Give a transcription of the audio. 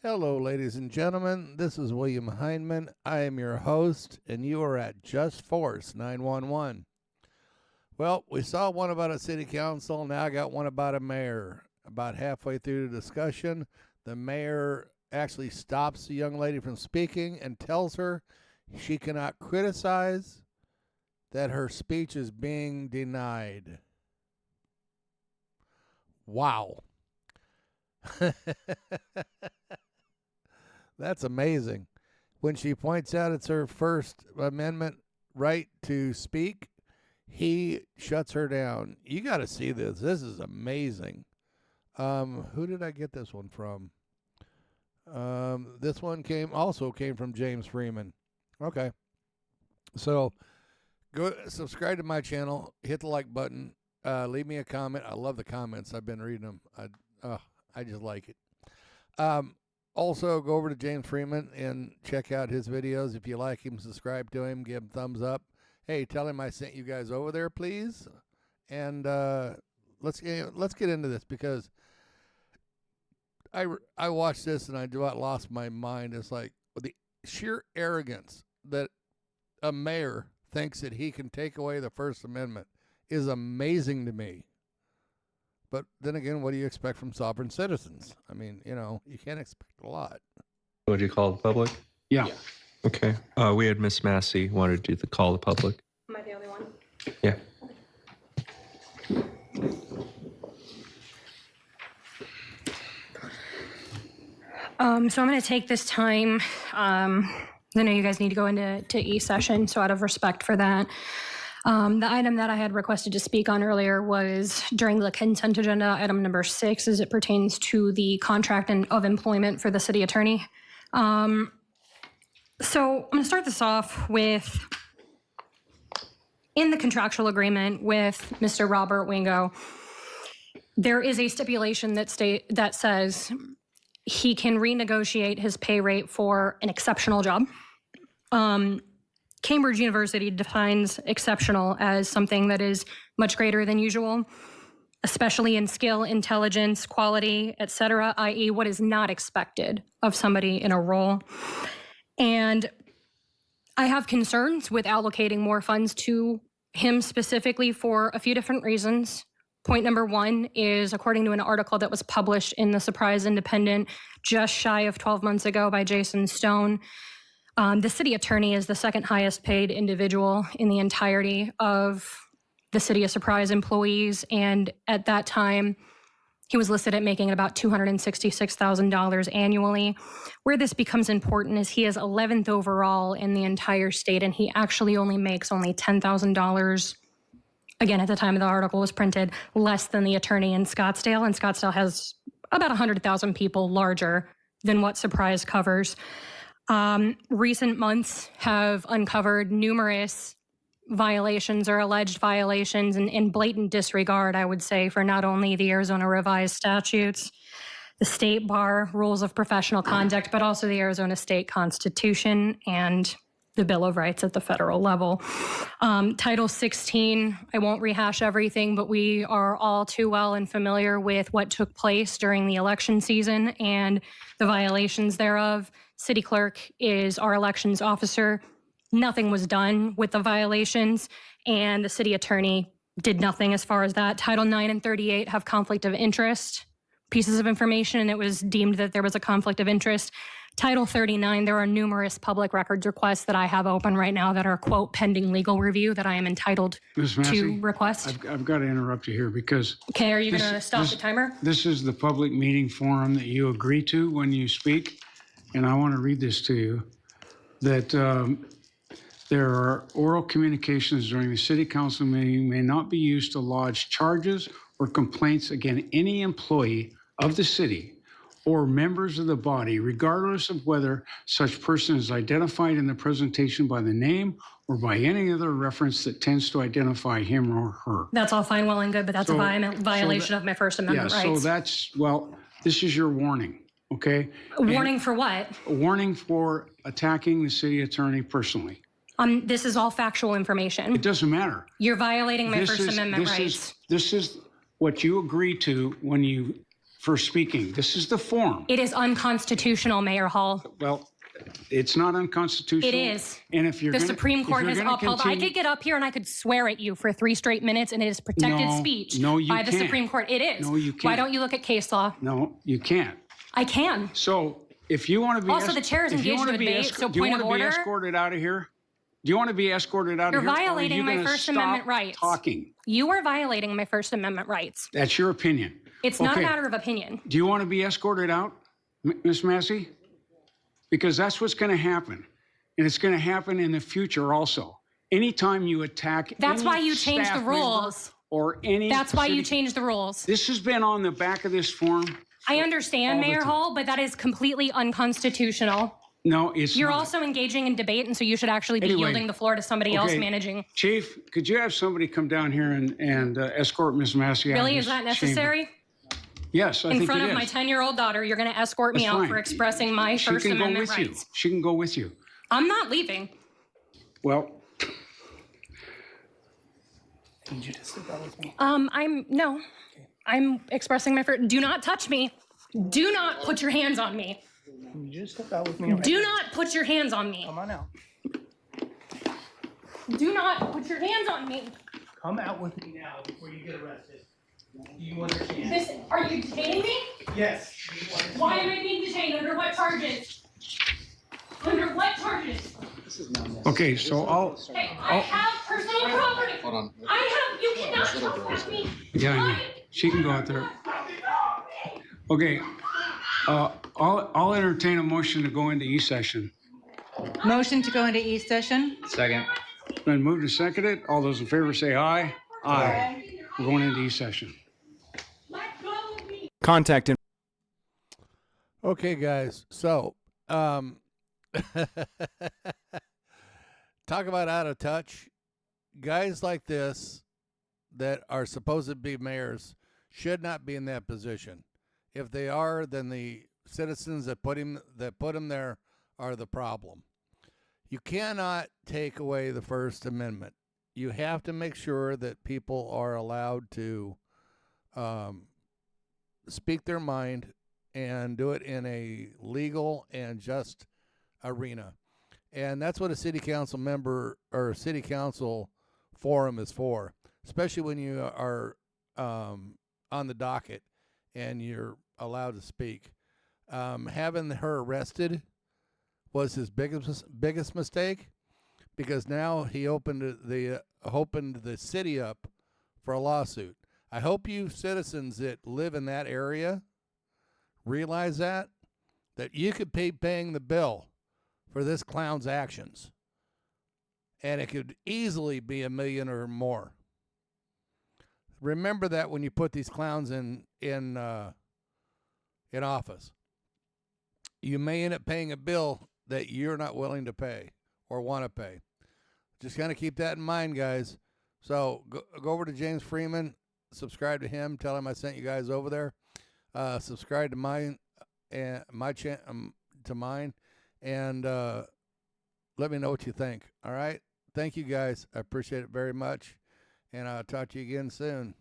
Hello, ladies and gentlemen. This is William Heinman. I am your host, and you are at Just Force 911. Well, we saw one about a city council. Now I got one about a mayor. About halfway through the discussion, the mayor actually stops the young lady from speaking and tells her she cannot criticize, that her speech is being denied. Wow. That's amazing. When she points out it's her First Amendment right to speak, he shuts her down. You got to see this. This is amazing. Who did I get this one from? This one came from James Freeman. Okay. So go subscribe to my channel, hit the like button, leave me a comment. I love the comments. I've been reading them. I just like it. Also, go over to James Freeman and check out his videos. If you like him, subscribe to him, give him thumbs up. Hey, tell him I sent you guys over there, please. And let's get into this, because I watched this and I about lost my mind. It's like the sheer arrogance that a mayor thinks that he can take away the First Amendment is amazing to me. But then again, what do you expect from sovereign citizens? I mean, you can't expect a lot. Would you call the public? Yeah. Okay. We had Miss Massey wanted to do the call the public. Am I the only one? Yeah. So I'm going to take this time. I know you guys need to go into e-session, so out of respect for that. The item that I had requested to speak on earlier was during the consent agenda, item number 6, as it pertains to the contract of employment for the city attorney. So I'm going to start this off with, in the contractual agreement with Mr. Robert Wingo, there is a stipulation that says he can renegotiate his pay rate for an exceptional job. Cambridge University defines exceptional as something that is much greater than usual, especially in skill, intelligence, quality, etc., i.e. what is not expected of somebody in a role. And I have concerns with allocating more funds to him specifically for a few different reasons. Point number 1 is, according to an article that was published in the Surprise Independent just shy of 12 months ago by Jason Stone, the city attorney is the second highest paid individual in the entirety of the City of Surprise employees. And at that time, he was listed at making about $266,000 annually. Where this becomes important is he is 11th overall in the entire state, and he actually only makes $10,000. Again, at the time of the article was printed, less than the attorney in Scottsdale. And Scottsdale has about 100,000 people larger than what Surprise covers. Recent months have uncovered numerous violations or alleged violations and blatant disregard, I would say, for not only the Arizona revised statutes, the state bar rules of professional conduct, but also the Arizona State Constitution and the Bill of Rights at the federal level. Title 16, I won't rehash everything, but we are all too well and familiar with what took place during the election season and the violations thereof. City clerk is our elections officer. Nothing was done with the violations, and the city attorney did nothing as far as that. Title 9 and 38 have conflict of interest pieces of information, and it was deemed that there was a conflict of interest. Title 39, there are numerous public records requests that I have open right now that are, quote, pending legal review that I am entitled to request. I've got to interrupt you here because... Okay, are you going to stop the timer? This is the public meeting forum that you agree to when you speak, and I want to read this to you, that there are oral communications during the city council meeting may not be used to lodge charges or complaints against any employee of the city or members of the body, regardless of whether such person is identified in the presentation by the name or by any other reference that tends to identify him or her. That's all fine, well and good, but that's a violation of my First Amendment rights. Yeah, so that's, this is your warning, okay? Warning for what? A warning for attacking the city attorney personally. This is all factual information. It doesn't matter. You're violating my First Amendment rights. This is what you agree to when you for speaking. This is the forum. It is unconstitutional, Mayor Hall. Well, it's not unconstitutional. It is. And if you're The gonna, Supreme if Court you're has gonna upheld. I continue- could get up here and I could swear at you for 3 straight minutes, and it is protected No, speech no, you by the can't. Supreme Court. It is. No, you Why can't. don't you look at case law? No, you can't. I can. So if you want to be Also, the chair is if you engaged wanna in be debate, so do you point want of to be order? escorted out of here? Do you want to be escorted out You're of here? or are violating you my gonna First stop Amendment rights. Talking. You are violating my First Amendment rights. That's your opinion. It's not a Okay. matter of opinion. Do you want to be escorted out, Ms. Massey? Because that's what's going to happen. And it's going to happen in the future also. Anytime you attack That's any why you changed the staff member rules. Or any That's why you city- changed the rules. This has been on the back of this form. I understand, all the Mayor time. Hall, but that is completely unconstitutional. No, it's You're not. also engaging in debate, and so you should actually be Anyway, yielding the floor to somebody else okay. managing. Chief, could you have somebody come down here and escort Ms. Massey out of Really, is this that necessary? chamber? Yes, I In think front it of my is. 10-year-old daughter, you're going to escort me That's out fine. for expressing my She First can go Amendment with you. rights. She can go with you. I'm not leaving. Well, I'm expressing my first. Do not touch me. Do not put your hands on me. You just step out with me. Right? Do not put your hands on me. Come on out. Do not put your hands on me. Come out with me now before you get arrested. Do you understand? Are you detaining me? Yes. Why am I being detained? Under what charges? Under what charges? okay, so I'll, Hey, I have personal property. Hold on. You cannot touch me. yeah, I know. She can go out there. Okay, I'll entertain a motion to go into E-session. Motion to go into E-session? Second. Then moved and seconded. All those in favor say aye. Aye. We're going into E-session. Let go of me. Contact Okay, guys. So, talk about out of touch. Guys like this that are supposed to be mayors should not be in that position. If they are, then the citizens that put him there are the problem. You cannot take away the First Amendment. You have to make sure that people are allowed to speak their mind and do it in a legal and just arena. And that's what a city council member or city council forum is for, especially when you are on the docket and you're allowed to speak. Having her arrested was his biggest mistake, because now he opened the city up for a lawsuit. I hope you citizens that live in that area realize that you could be paying the bill for this clown's actions, and it could easily be $1 million or more. Remember that when you put these clowns in office, you may end up paying a bill that you're not willing to pay or want to pay. Just kind of keep that in mind, guys. So go over to James Freeman, subscribe to him, tell him I sent you guys over there. Subscribe to mine and to mine, and let me know what you think. All right, thank you guys. I appreciate it very much, and I'll talk to you again soon.